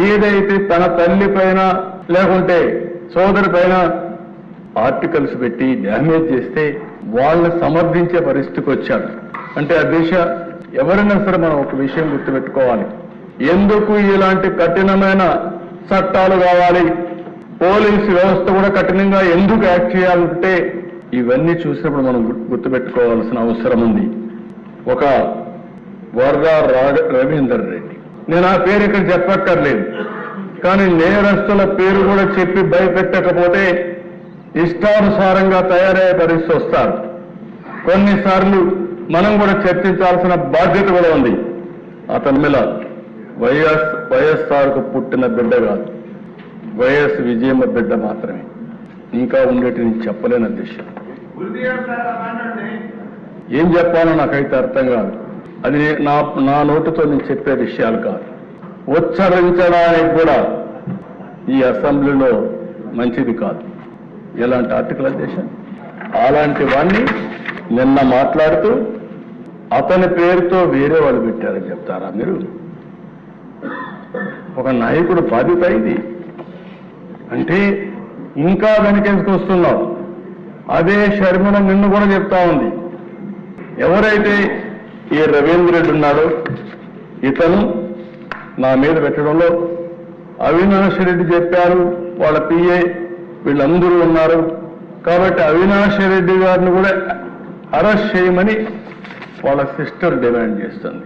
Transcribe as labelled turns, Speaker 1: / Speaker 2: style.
Speaker 1: ఏదైతే తన తల్లి పైన లేకుంటే సోదరి పైన ఆర్టికల్స్ పెట్టి డ్యామేజ్ చేస్తే వాళ్ళని సమర్థించే పరిస్థితికి వచ్చాడు. అంటే ఆ దిశ ఎవరైనా సరే మనం ఒక విషయం గుర్తుపెట్టుకోవాలి. ఎందుకు ఇలాంటి కఠినమైన చట్టాలు కావాలి, పోలీసు వ్యవస్థ కూడా కఠినంగా ఎందుకు యాక్ట్ చేయాలంటే ఇవన్నీ చూసినప్పుడు మనం గుర్తుపెట్టుకోవాల్సిన అవసరం ఉంది. ఒక వర్రా రవీందర్ రెడ్డి, నేను ఆ పేరు ఇక్కడ చెప్పక్కర్లేదు, కానీ నేరస్తుల పేరు కూడా చెప్పి భయపెట్టకపోతే ఇష్టానుసారంగా తయారయ్యే పరిస్థితి వస్తారు. కొన్నిసార్లు మనం కూడా చర్చించాల్సిన బాధ్యత కూడా ఉంది. అతని మీద వైఎస్ఆర్కు పుట్టిన బిడ్డ కాదు, వైఎస్ విజయమ్మ బిడ్డ మాత్రమే. ఇంకా ఉండేటిని చెప్పలేని దిశ ఏం చెప్పాలో నాకైతే అర్థం కాదు. అది నా నోటితో నేను చెప్పే విషయాలు కాదు, ఉచ్చరించడానికి కూడా ఈ అసెంబ్లీలో మంచిది కాదు ఎలాంటి ఆర్టికల్ అధ్యక్ష. అలాంటివన్నీ నిన్న మాట్లాడుతూ అతని పేరుతో వేరే వాళ్ళు పెట్టారని చెప్తారా మీరు? ఒక నాయకుడు బాధ్యత ఇది అంటే ఇంకా వెనకేసుకొస్తున్నావు. అదే షర్మిల నిన్ను కూడా చెప్తా ఉంది, ఎవరైతే ఈ రవీంద్ర రెడ్డి ఉన్నాడో ఇతను నా మీద పెట్టడంలో అవినాష్ రెడ్డి చెప్పారు, వాళ్ళ పిఏ వీళ్ళందరూ ఉన్నారు కాబట్టి అవినాష్ రెడ్డి గారిని కూడా అరెస్ట్ చేయమని వాళ్ళ సిస్టర్ డిమాండ్ చేస్తుంది.